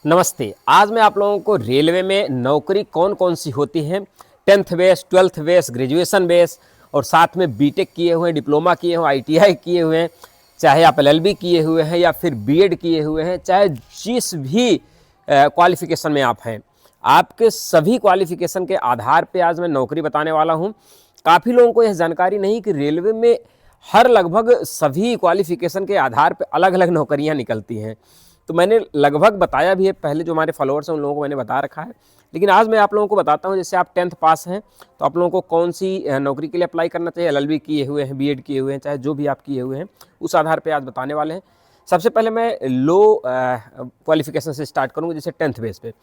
नमस्ते। आज मैं आप लोगों को रेलवे में नौकरी कौन कौन सी होती हैं, 10th base, 12th base, graduation base और साथ में बीटेक किए हुए हैं, डिप्लोमा किए हुए हैं, आईटीआई किए हुए हैं, चाहे आप एलएलबी किए हुए हैं या फिर बीएड किए हुए हैं, चाहे जिस भी क्वालिफिकेशन में आप हैं, आपके सभी क्वालिफिकेशन के आधार पे आज मैं नौकरी बताने वाला हूँ। काफ़ी लोगों को यह जानकारी नहीं कि रेलवे में हर लगभग सभी क्वालिफिकेशन के आधार पे अलग अलग नौकरियाँ निकलती हैं। तो मैंने लगभग बताया भी है, पहले जो हमारे फॉलोअर्स हैं उन लोगों को मैंने बता रखा है, लेकिन आज मैं आप लोगों को बताता हूं। जैसे आप 10th पास हैं तो आप लोगों को कौन सी नौकरी के लिए अप्लाई करना चाहिए, एलएलबी किए हुए हैं, बीएड किए हुए हैं, चाहे जो भी आप किए हुए हैं, उस आधार पे आज बताने वाले हैं। सबसे पहले मैं लो क्वालिफिकेशन से स्टार्ट करूँगा, जैसे 10th बेस पे।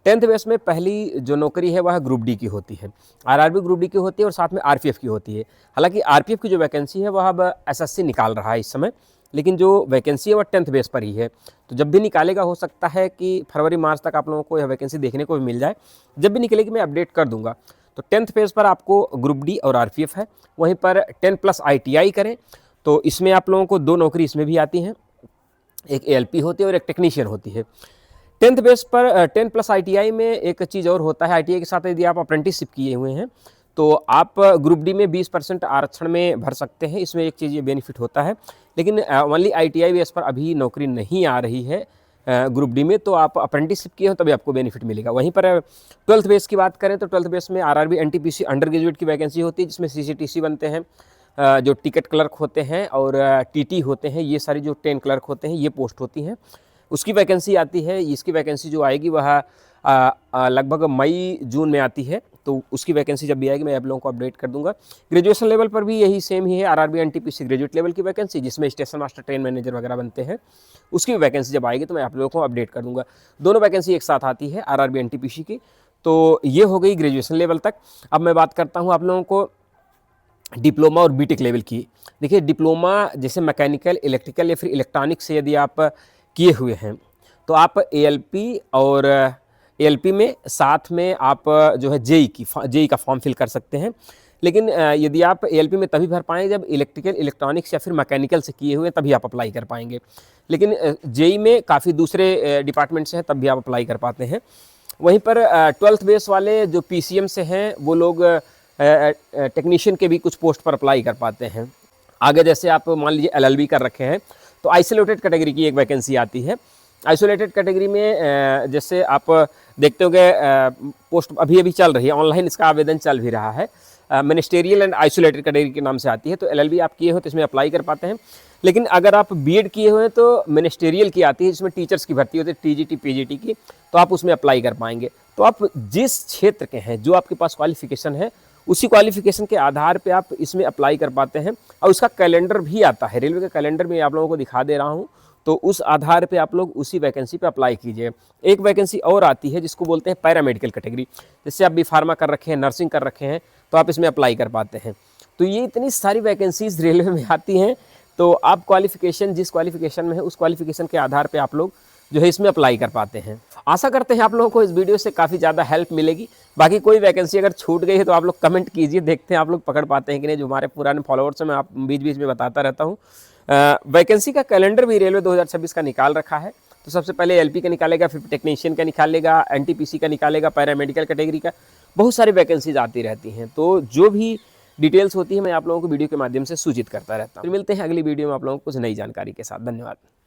10th बेस में पहली जो नौकरी है वह ग्रुप डी की होती है, आरआरबी ग्रुप डी की होती है और साथ में आरपीएफ की होती है। हालांकि आरपीएफ की जो वैकेंसी है वह अब एसएससी निकाल रहा है इस समय, लेकिन जो वैकेंसी है वह 10th बेस पर ही है। तो जब भी निकालेगा हो सकता है कि फरवरी मार्च तक आप लोगों को यह वैकेंसी देखने को भी मिल जाए। जब भी निकलेगी मैं अपडेट कर दूंगा। तो 10th बेस पर आपको ग्रुप डी और आरपीएफ है। वहीं पर 10+ आईटीआई करें तो इसमें आप लोगों को 2 नौकरी इसमें भी आती हैं, एक एएलपी होती है और एक टेक्नीशियन होती है। 10th बेस पर 10+ आईटीआई में एक चीज़ और होता है, आईटीआई के साथ यदि आप अप्रेंटिसशिप किए हुए हैं तो आप ग्रुप डी में 20% आरक्षण में भर सकते हैं। इसमें एक चीज़ ये बेनिफिट होता है, लेकिन ओनली आईटीआई बेस पर अभी नौकरी नहीं आ रही है ग्रुप डी में। तो आप अप्रेंटिसशिप किए हो तभी आपको बेनिफिट मिलेगा। वहीं पर 12th बेस की बात करें तो 12th बेस में आरआरबी एनटीपीसी अंडर ग्रेजुएट की वैकेंसी होती है, जिसमें सीसीटीसी बनते हैं, जो टिकट क्लर्क होते हैं और टीटी होते हैं, ये सारी जो 10 क्लर्क होते हैं ये पोस्ट होती हैं, उसकी वैकेंसी आती है। इसकी वैकेंसी जो आएगी वह लगभग मई जून में आती है। तो उसकी वैकेंसी जब भी आएगी मैं आप लोगों को अपडेट कर दूंगा। ग्रेजुएशन लेवल पर भी यही सेम ही है, आरआरबी एनटीपीसी ग्रेजुएट लेवल की वैकेंसी, जिसमें स्टेशन मास्टर, ट्रेन मैनेजर वगैरह बनते हैं, उसकी वैकेंसी जब आएगी तो मैं आप लोगों को अपडेट कर दूंगा। दोनों वैकेंसी एक साथ आती है आरआरबी एनटीपीसी की। तो ये हो गई ग्रेजुएशन लेवल तक। अब मैं बात करता हूँ आप लोगों को डिप्लोमा और बीटेक लेवल की। देखिए, डिप्लोमा जैसे मैकेनिकल, इलेक्ट्रिकल या फिर इलेक्ट्रॉनिक से यदि आप किए हुए हैं तो आप एएलपी और एएलपी में साथ में आप जो है जेई का फॉर्म फिल कर सकते हैं। लेकिन यदि आप एएलपी में तभी भर पाएंगे जब इलेक्ट्रिकल, इलेक्ट्रॉनिक्स या फिर मैकेनिकल से किए हुए हैं, तभी आप अप्लाई कर पाएंगे। लेकिन जेई में काफ़ी दूसरे डिपार्टमेंट से हैं, तब भी आप अप्लाई कर पाते हैं। वहीं पर 12th बेस वाले जो पीसीएम से हैं वो लोग टेक्नीशियन के भी कुछ पोस्ट पर अप्लाई कर पाते हैं। आगे जैसे आप मान लीजिए एलएलबी कर रखे हैं तो आइसोलेटेड कैटेगरी की एक वैकेंसी आती है। आइसोलेटेड कैटेगरी में जैसे आप देखते होंगे पोस्ट अभी अभी चल रही है, ऑनलाइन इसका आवेदन चल भी रहा है, मिनिस्टेरियल एंड आइसोलेटेड कैटेगरी के नाम से आती है। तो एलएलबी आप किए हो तो इसमें अप्लाई कर पाते हैं। लेकिन अगर आप बीएड किए हुए हैं तो मिनिस्टेरियल की आती है, जिसमें टीचर्स की भर्ती होती है, टीजीटी पीजीटी की, तो आप उसमें अप्लाई कर पाएंगे। तो आप जिस क्षेत्र के हैं, जो आपके पास क्वालिफिकेशन है, उसी क्वालिफिकेशन के आधार पे आप इसमें अप्लाई कर पाते हैं। और उसका कैलेंडर भी आता है, रेलवे का कैलेंडर भी आप लोगों को दिखा दे रहा हूँ। तो उस आधार पे आप लोग उसी वैकेंसी पे अप्लाई कीजिए। एक वैकेंसी और आती है जिसको बोलते हैं पैरामेडिकल कैटेगरी। जैसे आप बी फार्मा कर रखे हैं, नर्सिंग कर रखे हैं, तो आप इसमें अप्लाई कर पाते हैं। तो ये इतनी सारी वैकेंसीज रेलवे में आती हैं। तो आप क्वालिफिकेशन, जिस क्वालिफिकेशन में है उस क्वालिफिकेशन के आधार पर आप लोग जो है इसमें अप्लाई कर पाते हैं। आशा करते हैं आप लोगों को इस वीडियो से काफ़ी ज़्यादा हेल्प मिलेगी। बाकी कोई वैकेंसी अगर छूट गई है तो आप लोग कमेंट कीजिए, देखते हैं आप लोग पकड़ पाते हैं कि नहीं। जो हमारे पुराने फॉलोअर्स हैं, मैं आप बीच बीच में बताता रहता हूँ। वैकेंसी का कैलेंडर भी रेलवे 2026 का निकाल रखा है। तो सबसे पहले एलपी का निकालेगा, फिर टेक्नीशियन का निकालेगा, एनटीपीसी का निकालेगा, पैरामेडिकल कैटेगरी का, बहुत सारी वैकेंसीज आती रहती हैं। तो जो भी डिटेल्स होती है मैं आप लोगों को वीडियो के माध्यम से सूचित करता रहता हूँ। फिर मिलते हैं अगली वीडियो में आप लोगों को कुछ नई जानकारी के साथ। धन्यवाद।